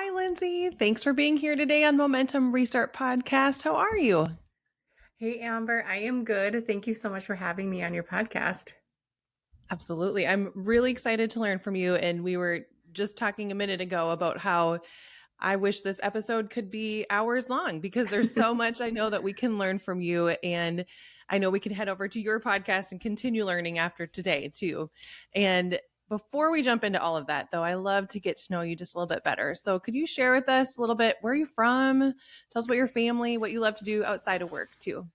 Hi, Lindsay. Thanks for being here today on Momentum Restart Podcast. How are you? Hey, Amber, I am good. Thank you so much for having me on your podcast. Absolutely. I'm really excited to learn from you. And we were just talking a minute ago about how I wish this episode could be hours long because there's so much I know that we can learn from you. And I know we can head over to your podcast and continue learning after today, too. And before we jump into all of that, though, I love to get to know you just a little bit better. So, could you share with us a little bit where are you from? Tell us about your family, what you love to do outside of work, too.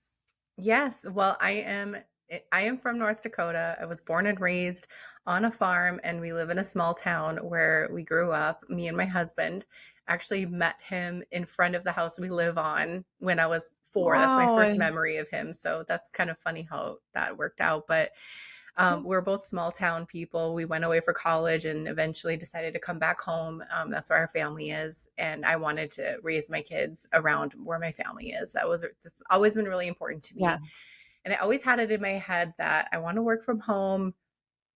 Yes, well, I am from North Dakota. I was born and raised on a farm, and we live in a small town where we grew up. Me and my husband actually met him in front of the house we live on when I was 4. That's my Wow. first memory of him. So that's kind of funny how that worked out. But we're both small town people. We went away for college and eventually decided to come back home. That's where our family is. And I wanted to raise my kids around where my family is. That's always been really important to Yeah. me. And I always had it in my head that I want to work from home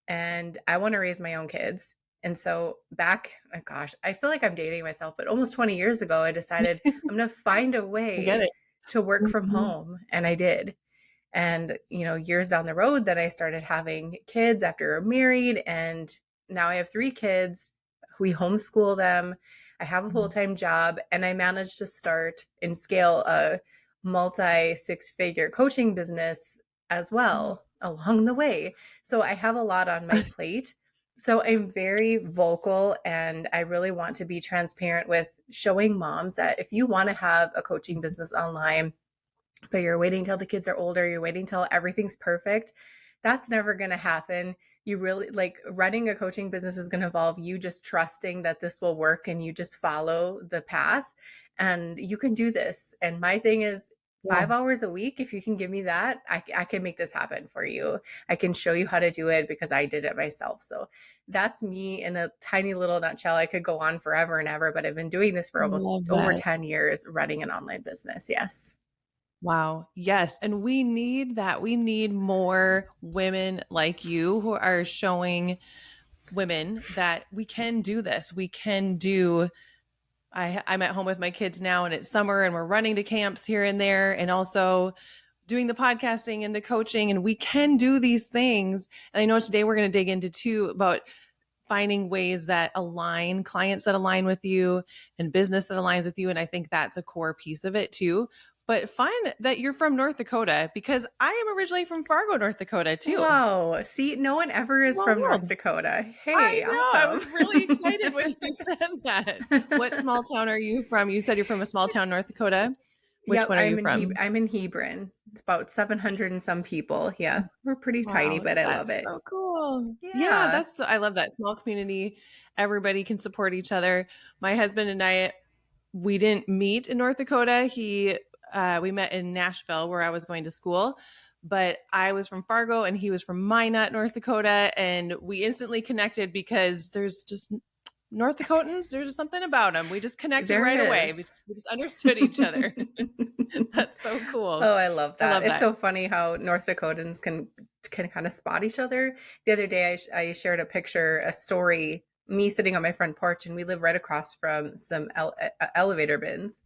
and I want to raise my own kids. And so back, oh gosh, I feel like I'm dating myself, but almost 20 years ago, I decided I'm going to find a I get way it. to work from Mhm. home. And I did. And, years down the road that I started having kids after I'm married. And now I have 3 kids. We homeschool them. I have a full-time job and I managed to start and scale a multi six-figure coaching business as Mhm. well along the way. So I have a lot on my plate. So I'm very vocal and I really want to be transparent with showing moms that if you want to have a coaching business online, but you're waiting till the kids are older, you're waiting till everything's perfect. That's never going to happen. You really like running a coaching business is going to involve you just trusting that this will work and you just follow the path and you can do this. And my thing is, Yeah. 5 hours a week, if you can give me that, I can make this happen for you. I can show you how to do it because I did it myself. So that's me in a tiny little nutshell. I could go on forever and ever, but I've been doing this for almost Love over that. 10 years running an online business. Yes. Wow. Yes. And we need that. We need more women like you who are showing women that we can do this. We can do. I'm at home with my kids now and it's summer and we're running to camps here and there and also doing the podcasting and the coaching and we can do these things. And I know today we're going to dig into too about finding ways that align clients that align with you and business that aligns with you. And I think that's a core piece of it too. But fun that you're from North Dakota because I am originally from Fargo, North Dakota too. Whoa. See, no one ever is Small from North world. Dakota. I Hey, know. I awesome. was really excited when you said that. What small town are you from? You said you're from a small town, North Dakota. Which Yep, one are you from? I'm in Hebron. It's about 700 and some people. Yeah, we're pretty tiny, Wow, but I love that's it. so cool. Yeah, Yeah. I love that small community. Everybody can support each other. My husband and I, we didn't meet in North Dakota. We met in Nashville where I was going to school, but I was from Fargo and he was from Minot, North Dakota, and we instantly connected because there's just North Dakotans. There's just something about them. We just connected There right away. We is. just, we just understood each other. That's so cool. Oh, I love I that. love It's that. so funny how North Dakotans can kind of spot each other. The other day, I shared a picture, a story, me sitting on my front porch, and we live right across from some elevator bins,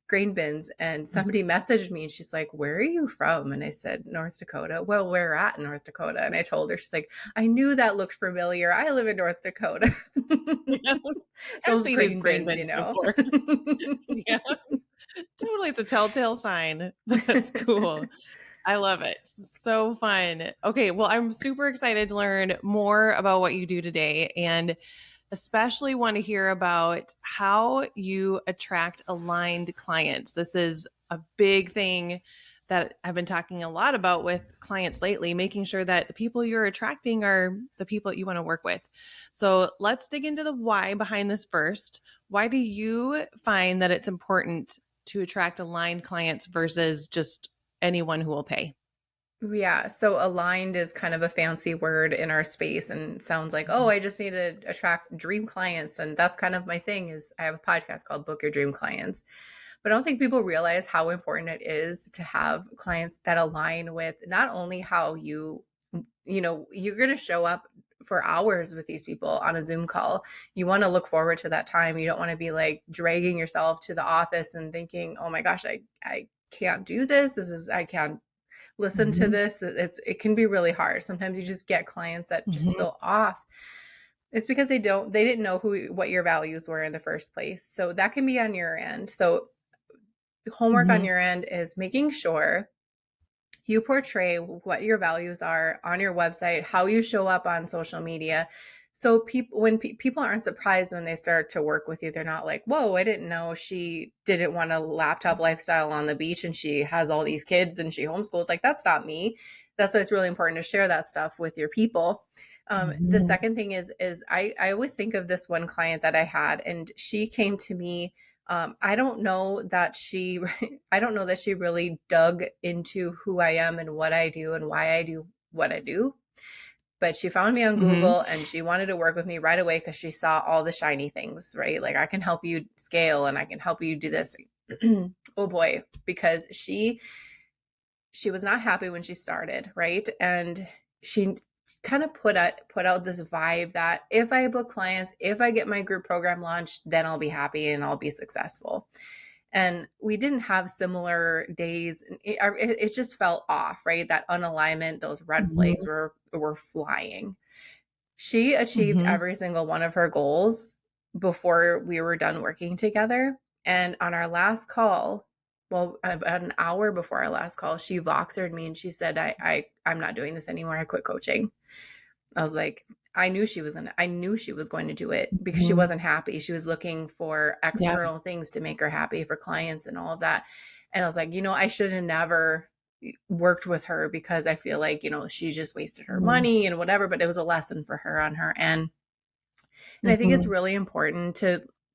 grain bins, and somebody messaged me and she's like, "Where are you from?" And I said, "North Dakota." "Well, where at in North Dakota?" And I told her. She's like, "I knew that looked familiar. I live in North Dakota." Yeah. I've Those seen these grain grain bins, bins before. Yeah, totally. It's a telltale sign. That's cool. I love it. So fun. Okay, well, I'm super excited to learn more about what you do today and especially want to hear about how you attract aligned clients. This is a big thing that I've been talking a lot about with clients lately, making sure that the people you're attracting are the people that you want to work with. So let's dig into the why behind this first. Why do you find that it's important to attract aligned clients versus just anyone who will pay? Yeah, so aligned is kind of a fancy word in our space and it sounds like, oh, I just need to attract dream clients. And that's kind of my thing is I have a podcast called Book Your Dream Clients. But I don't think people realize how important it is to have clients that align with not only how you're going to show up for hours with these people on a Zoom call. You want to look forward to that time. You don't want to be like dragging yourself to the office and thinking, oh my gosh, I can't do this. I can't listen to Mhm. this. It can be really hard. Sometimes you just get clients that just Mhm. feel off. It's because they didn't know what your values were in the first place. So that can be on your end. So homework on Mhm. your end is making sure you portray what your values are on your website, how you show up on social media. So people aren't surprised when they start to work with you. They're not like, "Whoa, I didn't know she didn't want a laptop lifestyle on the beach and she has all these kids and she homeschools." Like, that's not me. That's why it's really important to share that stuff with your people. The Mhm. second thing is I always think of this one client that I had, and she came to me. I don't know that she I don't know that she really dug into who I am and what I do and why I do what I do. But she found me on Mhm. Google and she wanted to work with me right away because she saw all the shiny things, right? Like, I can help you scale and I can help you do this. Oh boy, because she was not happy when she started, right? And she kind of put out this vibe that if I book clients, if I get my group program launched, then I'll be happy and I'll be successful. And we didn't have similar days. It just felt off, right? That unalignment, those red flags Mhm. were flying. She achieved Mhm. every single one of her goals before we were done working together. And on our last call, well, about an hour before our last call, she Voxered me and she said, I'm not doing this anymore. I quit coaching. I was like, I knew she was going to do it because she Mhm. wasn't happy. She was looking for Yeah. external things to make her happy, for clients and all of that. And I was like, I should have never worked with her because I feel like, she just wasted her Mhm. money and whatever, but it was a lesson for her on her end. And I think it's Mhm. really important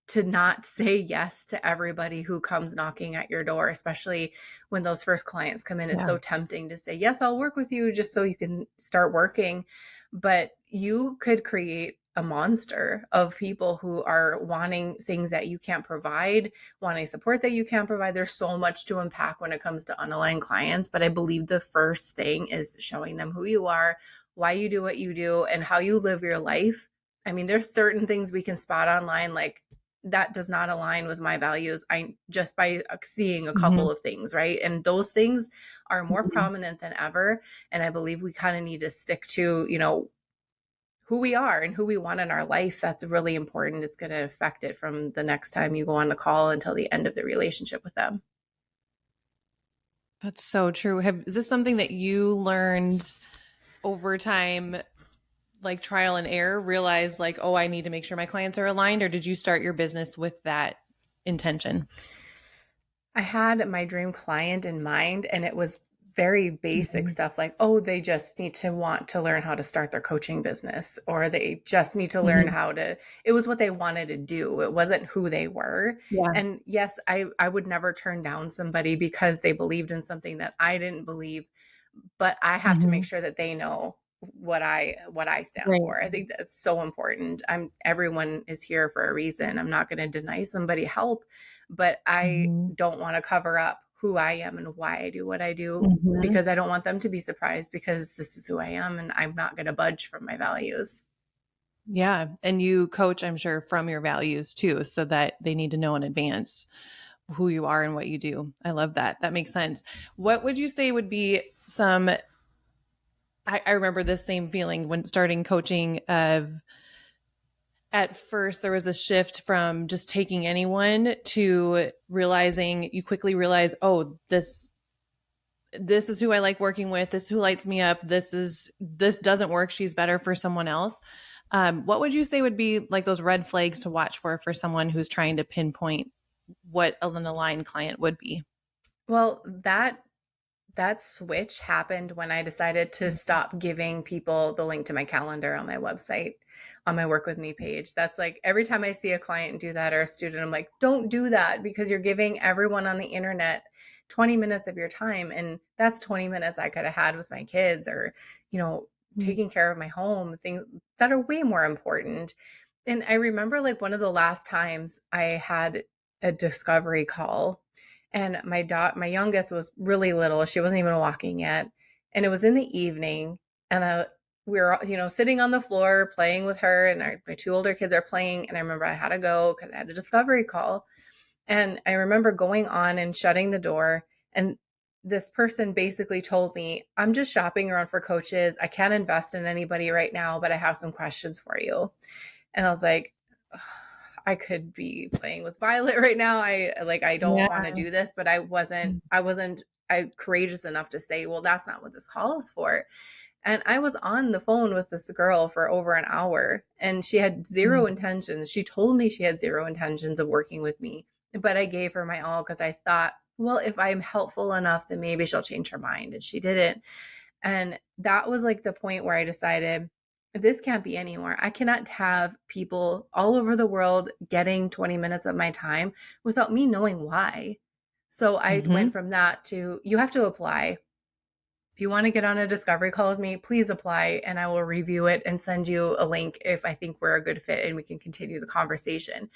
to not say yes to everybody who comes knocking at your door, especially when those first clients come in. It's Yeah. so tempting to say, "Yes, I'll work with you," just so you can start working. But you could create a monster of people who are wanting things that you can't provide, wanting support that you can't provide. There's so much to unpack when it comes to unaligned clients, but I believe the first thing is showing them who you are, why you do what you do, and how you live your life. I mean, there's certain things we can spot online, like, that does not align with my values. I just by seeing a Mhm. couple of things, right? And those things are more Mhm. prominent than ever. And I believe we kind of need to stick to, who we are and who we want in our life. That's really important. It's going to affect it from the next time you go on the call until the end of the relationship with them. That's so true. Is this something that you learned over time, like trial and error, realize like, oh, I need to make sure my clients are aligned, or did you start your business with that intention? I had my dream client in mind, and it was very basic Mhm. stuff like, oh, they just need to want to learn how to start their coaching business, or they just need to learn Mhm. how to, it was what they wanted to do. It wasn't who they were. Yeah. And yes, I would never turn down somebody because they believed in something that I didn't believe, but I have to make Mhm. sure that they know what I stand Right. for. I think that's so important. Everyone is here for a reason. I'm not going to deny somebody help, but I Mhm. don't want to cover up who I am and why I do what I do, Mhm. because I don't want them to be surprised, because this is who I am and I'm not going to budge from my values. Yeah. And you coach, I'm sure, from your values too, so that they need to know in advance who you are and what you do. I love that. That makes sense. What would you say would be some, I remember this same feeling when starting coaching of at first there was a shift from just taking anyone to realizing you quickly realize, oh, this is who I like working with. This is who lights me up. This doesn't work. She's better for someone else. What would you say would be like those red flags to watch for someone who's trying to pinpoint what an aligned client would be? Well, that switch happened when I decided to stop giving people the link to my calendar on my website, on my Work With Me page. That's like every time I see a client do that or a student, I'm like, don't do that, because you're giving everyone on the internet 20 minutes of your time. And that's 20 minutes I could have had with my kids, or, Mhm. taking care of my home, things that are way more important. And I remember, like, one of the last times I had a discovery call, and my youngest was really little. She wasn't even walking yet. And it was in the evening. And we're, sitting on the floor playing with her, and my two older kids are playing. And I remember I had to go because I had a discovery call. And I remember going on and shutting the door. And this person basically told me, I'm just shopping around for coaches. I can't invest in anybody right now, but I have some questions for you. And I was like, "Ugh, I could be playing with Violet right now. I don't want Yeah. to do this," but I courageous enough to say, well, that's not what this call is for. And I was on the phone with this girl for over an hour, and she had zero Mhm. intentions. She told me she had zero intentions of working with me, but I gave her my all because I thought, well, if I'm helpful enough, then maybe she'll change her mind. And she didn't. And that was like the point where I decided this can't be anymore. I cannot have people all over the world getting 20 minutes of my time without me knowing why. So I went Mhm. from that to, you have to apply. If you want to get on a discovery call with me, please apply, and I will review it and send you a link if I think we're a good fit and we can continue the conversation.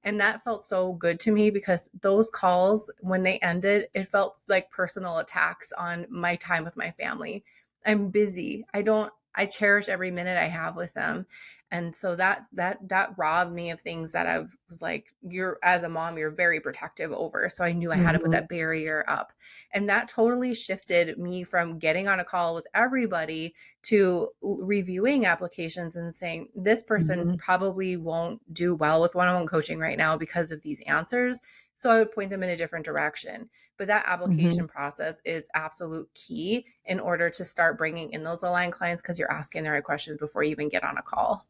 And that felt so good to me because those calls, when they ended, it felt like personal attacks on my time with my family. I'm busy. I cherish every minute I have with them. And so that robbed me of things that I was like, you're, as a mom, you're very protective over. So I knew I had to put Mhm. that barrier up. And that totally shifted me from getting on a call with everybody to reviewing applications and saying, this person Mhm. probably won't do well with one-on-one coaching right now because of these answers. So I would point them in a different direction. But that Mhm. application process is absolute key in order to start bringing in those aligned clients, because you're asking the right questions before you even get on a call.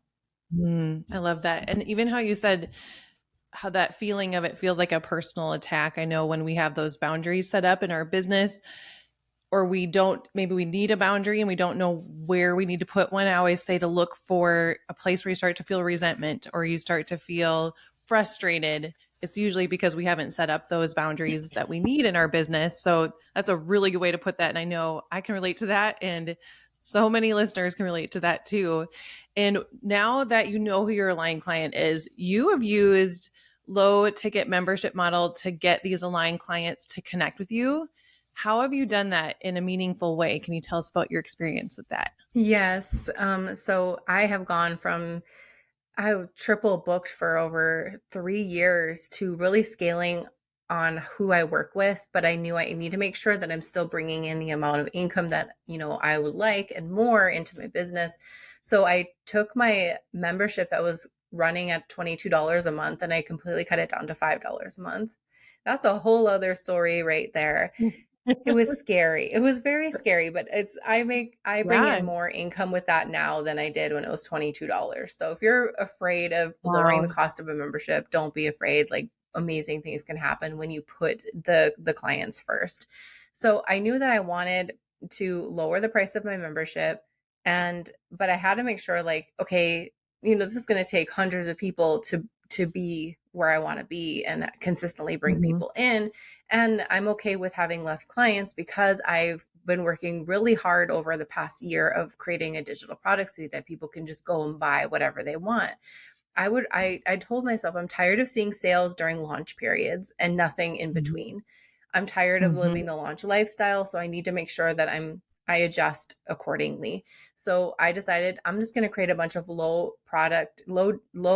I love that. And even how you said how that feeling of it feels like a personal attack. I know when we have those boundaries set up in our business, or we don't, maybe we need a boundary and we don't know where we need to put one. I always say to look for a place where you start to feel resentment or you start to feel frustrated. It's usually because we haven't set up those boundaries that we need in our business. So that's a really good way to put that. And I know I can relate to that. And so many listeners can relate to that too. And now that you know who your aligned client is, you have used low ticket membership model to get these aligned clients to connect with you. How have you done that in a meaningful way? Can you tell us about your experience with that? Yes. So I have gone from, I triple booked for over 3 years to really scaling on who I work with, but I knew I need to make sure that I'm still bringing in the amount of income that, I would like and more into my business. So I took my membership that was running at $22 a month and I completely cut it down to $5 a month. That's a whole other story right there. It was scary. It was very scary, but I bring Yeah. in more income with that now than I did when it was $22. So if you're afraid of lowering the Wow. cost of a membership, don't be afraid. Like, amazing things can happen when you put the clients first. So I knew that I wanted to lower the price of my membership, and but I had to make sure, like, okay, this is going to take hundreds of people to be where I want to be and consistently bring Mhm. people in. And I'm okay with having less clients because I've been working really hard over the past year of creating a digital product suite that people can just go and buy whatever they want. I told myself I'm tired of seeing sales during launch periods and nothing in Mhm. between. I'm tired of Mhm. living the launch lifestyle, so I need to make sure that I adjust accordingly. So I decided I'm just going to create a bunch of low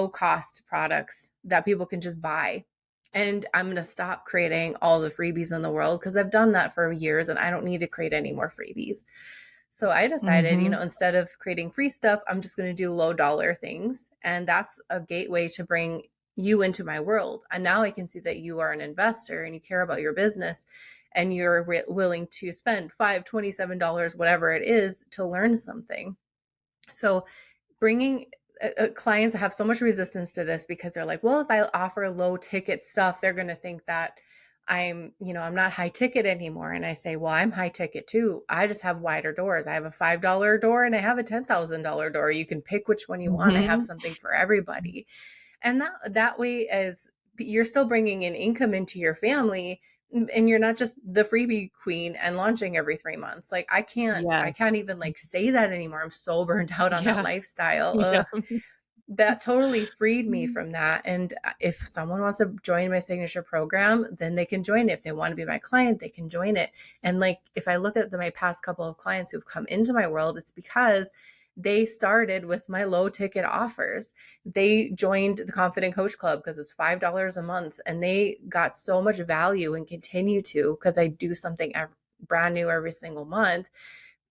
cost products that people can just buy. And I'm going to stop creating all the freebies in the world because I've done that for years and I don't need to create any more freebies. So I decided, Mhm. instead of creating free stuff, I'm just going to do low dollar things. And that's a gateway to bring you into my world. And now I can see that you are an investor and you care about your business and you're willing to spend $27, whatever it is, to learn something. So bringing clients have so much resistance to this because they're like, well, if I offer low ticket stuff, they're going to think that I'm not high ticket anymore. And I say, well, I'm high ticket too. I just have wider doors. I have a $5 door and I have a $10,000 door. You can pick which one you want. I have Mhm. something for everybody. And that way, as you're still bringing in income into your family, and you're not just the freebie queen and launching every 3 months. Like, I Yes. can't even like say that anymore. I'm so burnt out on that Yeah. lifestyle. Yeah. That totally freed me from that. And if someone wants to join my signature program, then they can join it. If they want to be my client, they can join it. And like, if I look at my past couple of clients who've come into my world, it's because They started with my low ticket offers. They joined the Confident Coach Club because it's $5 a month, and they got so much value and continue to, because I do something brand new every single month.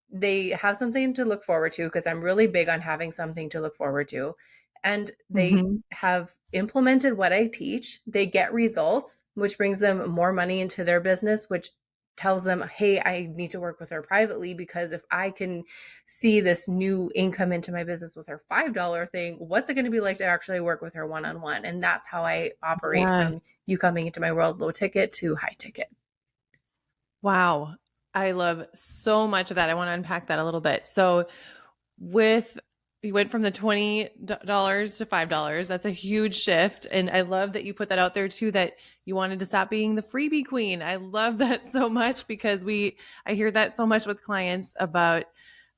They have something to look forward to, because I'm really big on having something to look forward to. And they Mhm. have implemented what I teach. They get results, which brings them more money into their business, which tells them, hey, I need to work with her privately, because if I can see this new income into my business with her $5 thing, what's it going to be like to actually work with her one on one? And that's how I operate, Yeah. from you coming into my world low ticket to high ticket. Wow. I love so much of that. I want to unpack that a little bit. So, with you went from the $20 to $5. That's a huge shift. And I love that you put that out there too, that you wanted to stop being the freebie queen. I love that so much, because I hear that so much with clients about,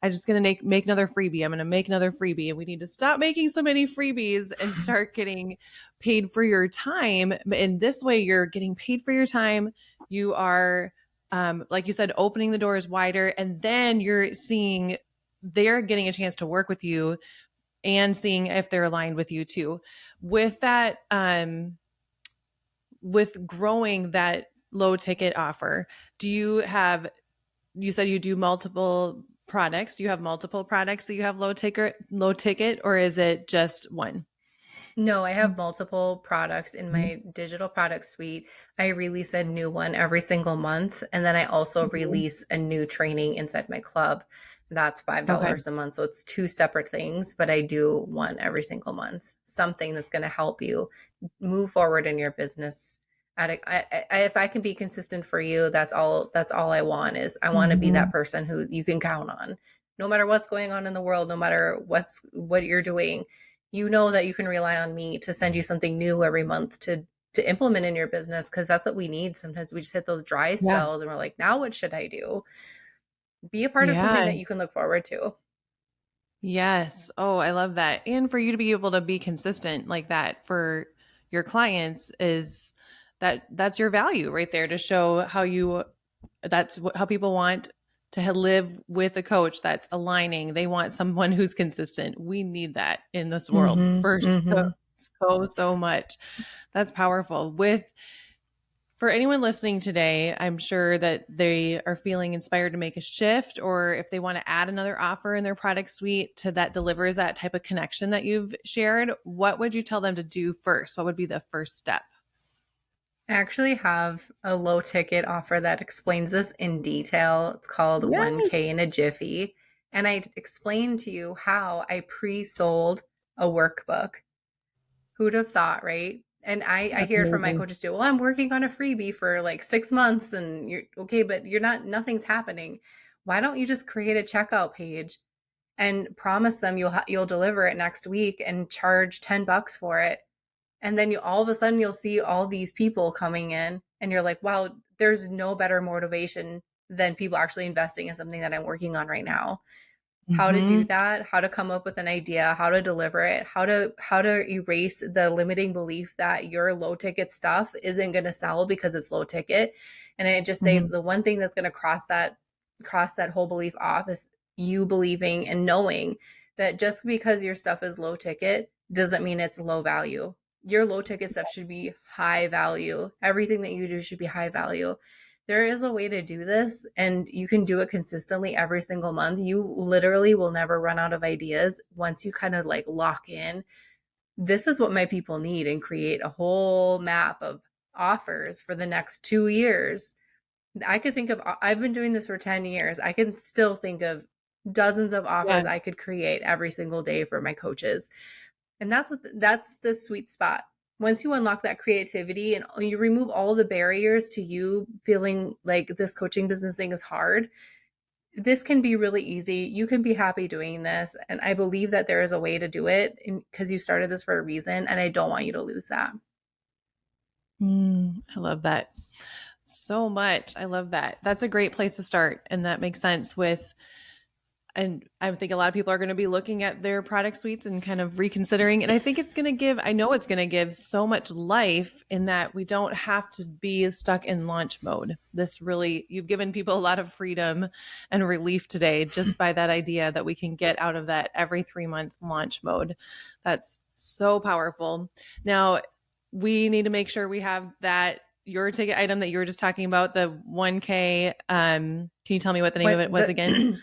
I'm just going to make another freebie. I'm going to make another freebie. And we need to stop making so many freebies and start getting paid for your time. In this way, you're getting paid for your time. You are, like you said, opening the doors wider. And then you're seeing they're getting a chance to work with you and seeing if they're aligned with you too. With that, with growing that low ticket offer, do you have, you said you do multiple products. Do you have multiple products that you have low ticket, or is it just one? No, I have multiple products in Mhm. my digital product suite. I release a new one every single month. And then I also Mhm. release a new training inside my club. That's Okay. $5 a month. So it's two separate things, but I do one every single month. Something that's going to help you move forward in your business. If I can be consistent for you, that's all I want. Is I want to be that Mhm. person who you can count on. No matter what's going on in the world, no matter what you're doing, you know that you can rely on me to send you something new every month to implement in your business, because that's what we need. Sometimes we just hit those dry Yeah. spells and we're like, now what should I do? Be a part of something Yeah. that you can look forward to. Yes. Oh, I love that. And for you to be able to be consistent like that for your clients, is that's your value right there, to show how you, how people want to live with a coach that's aligning. They want someone who's consistent. We need that in this world Mhm. for Mhm. so much. That's powerful. With For anyone listening today, I'm sure that they are feeling inspired to make a shift, or if they want to add another offer in their product suite to that delivers that type of connection that you've shared. What would you tell them to do first? What would be the first step? I actually have a low ticket offer that explains this in detail. It's called Yes. 1K in a Jiffy. And I explained to you how I pre-sold a workbook. Who'd have thought, right? And I That's hear it from my amazing. coaches too. Well, I'm working on a freebie for like 6 months, and you're okay, but you're not, nothing's happening. Why don't you just create a checkout page and promise them you'll deliver it next week and charge $10 for it? And then you all of a sudden you'll see all these people coming in, and you're like, wow, there's no better motivation than people actually investing in something that I'm working on right now. How to do Hmm. that, how to come up with an idea, how to deliver it, how to erase the limiting belief that your low ticket stuff isn't going to sell because it's low ticket. And I just say Hmm. the one thing that's going to cross that whole belief off is you believing and knowing that just because your stuff is low ticket doesn't mean it's low value. Your low ticket stuff should be high value. Everything that you do should be high value. There is a way to do this, and you can do it consistently every single month. You literally will never run out of ideas once you kind of like lock in, this is what my people need, and create a whole map of offers for the next 2 years. I've been doing this for 10 years. I can still think of dozens of Yeah. offers I could create every single day for my coaches. And that's the sweet spot. Once you unlock that creativity and you remove all the barriers to you feeling like this coaching business thing is hard, this can be really easy. You can be happy doing this. And I believe that there is a way to do it because you started this for a reason. And I don't want you to lose that. I love that so much. I love that. That's a great place to start. And that makes sense with, And I think a lot of people are going to be looking at their product suites and kind of reconsidering. And I think it's going to give, I know it's going to give so much life in that we don't have to be stuck in launch mode. This really, you've given people a lot of freedom and relief today just by that idea that we can get out of that every 3-month launch mode. That's so powerful. Now, we need to make sure we have that your ticket item that you were just talking about, the 1K. Can you tell me what the name of it was again?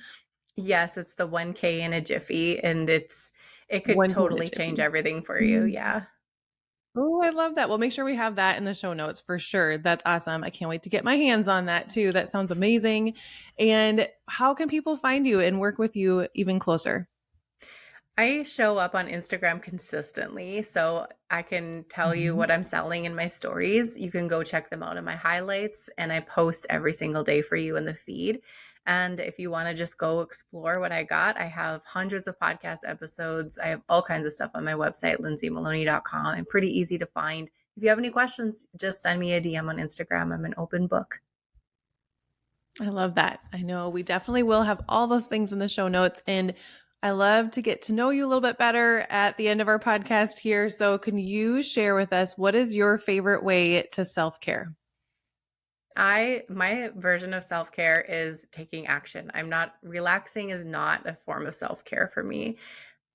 Yes, it's the 1K in a jiffy, and it could 1K in a totally change jiffy. everything for you. Yeah. Oh, I love that. We'll make sure we have that in the show notes for sure. That's awesome. I can't wait to get my hands on that too. That sounds amazing. And how can people find you and work with you even closer? I show up on Instagram consistently, so I can tell you Mhm. what I'm selling in my stories. You can go check them out in my highlights, and I post every single day for you in the feed. And if you want to just go explore what I got, I have hundreds of podcast episodes. I have all kinds of stuff on my website, lindsaymaloney.com. I'm pretty easy to find. If you have any questions, just send me a DM on Instagram. I'm an open book. I love that. I know we definitely will have all those things in the show notes. And I love to get to know you a little bit better at the end of our podcast here. So, can you share with us what is your favorite way to self care? My version of self-care is taking action. I'm not Relaxing is not a form of self-care for me.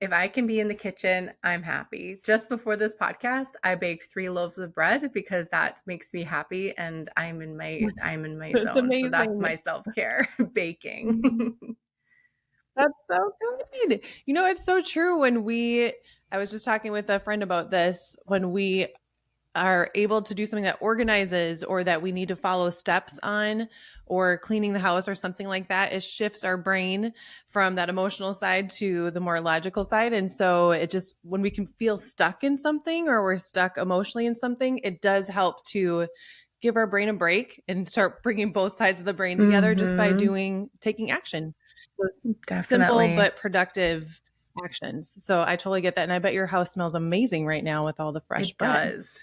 If I can be in the kitchen, I'm happy. Just before this podcast, I baked 3 loaves of bread because that makes me happy and I'm in my That's zone. So that's amazing. my self-care, baking. Mhm. That's so good. You know, it's so true I was just talking with a friend about this, when we are able to do something that organizes or that we need to follow steps on, or cleaning the house or something like that, it shifts our brain from that emotional side to the more logical side. And so it just, when we can feel stuck in something or we're stuck emotionally in something, it does help to give our brain a break and start bringing both sides of the brain together just by Mhm. taking action. Those simple Definitely. but productive actions. So I totally get that. And I bet your house smells amazing right now with all the fresh It bread. does.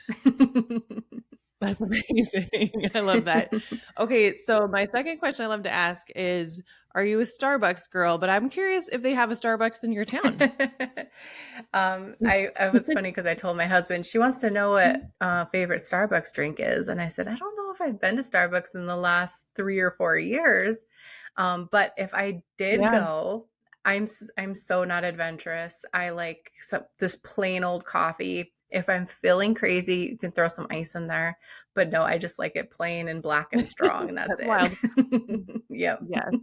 That's amazing. I love that. Okay, so my second question I love to ask is, are you a Starbucks girl? But I'm curious if they have a Starbucks in your town. I was funny because I told my husband she wants to know what favorite Starbucks drink is, and I said I don't know if I've been to Starbucks in the last 3 or 4 years, but if I did Yeah. go, I'm so not adventurous. I like just plain old coffee. If I'm feeling crazy, you can throw some ice in there, but no, I just like it plain and black and strong, and that's That's it. wild. Yep, Yes.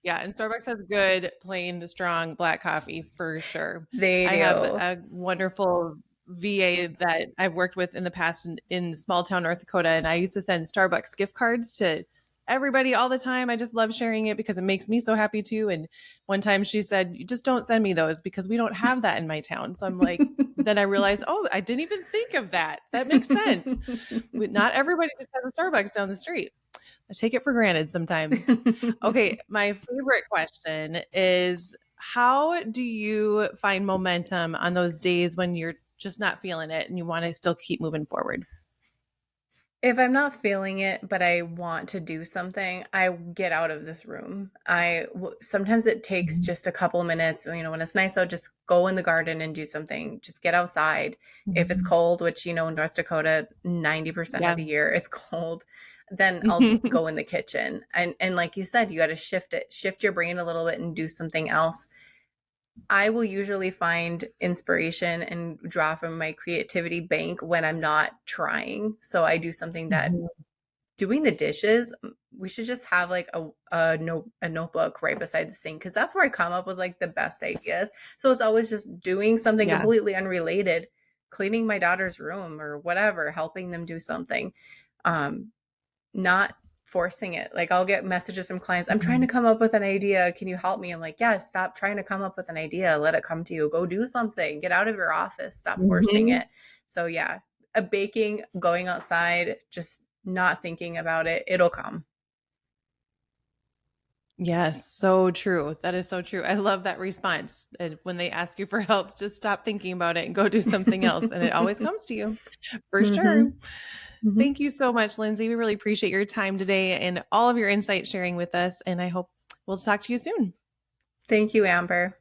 Yeah, and Starbucks has good, plain, strong black coffee for sure. they I have do. a wonderful VA that I've worked with in the past in small town North Dakota, and I used to send Starbucks gift cards to everybody all the time. I just love sharing it because it makes me so happy too. And one time she said, "You just don't send me those because we don't have that in my town." So I'm like, then I realized, oh, I didn't even think of that. That makes sense. Not everybody just has a Starbucks down the street. I take it for granted sometimes. Okay, my favorite question is, how do you find momentum on those days when you're just not feeling it and you want to still keep moving forward? If I'm not feeling it, but I want to do something, I get out of this room. Sometimes it takes Mhm. just a couple minutes. When it's nice out, just go in the garden and do something. Just get outside. If it's Mhm. cold, which in North Dakota, 90% of Yeah. the year it's cold, then I'll go in the kitchen. And like you said, you got to shift your brain a little bit and do something else. I will usually find inspiration and draw from my creativity bank when I'm not trying. So I do something that Mhm. doing the dishes, we should just have like a notebook right beside the sink because that's where I come up with like the best ideas. So it's always just doing something Yeah. completely unrelated, cleaning my daughter's room or whatever, helping them do something. Um, Not forcing it. Like I'll get messages from clients, I'm trying to Mhm. come up with an idea. Can you help me? I'm like, yeah, stop trying to come up with an idea. Let it come to you. Go do something. Get out of your office. Stop forcing Mhm. it. So yeah, a baking, going outside, just not thinking about it. It'll come. Yes, so true. That is so true. I love that response. And when they ask you for help, just stop thinking about it and go do something else. And it always comes to you for sure. Hmm. Hmm. Thank you so much, Lindsay. We really appreciate your time today and all of your insight sharing with us. And I hope we'll talk to you soon. Thank you, Amber.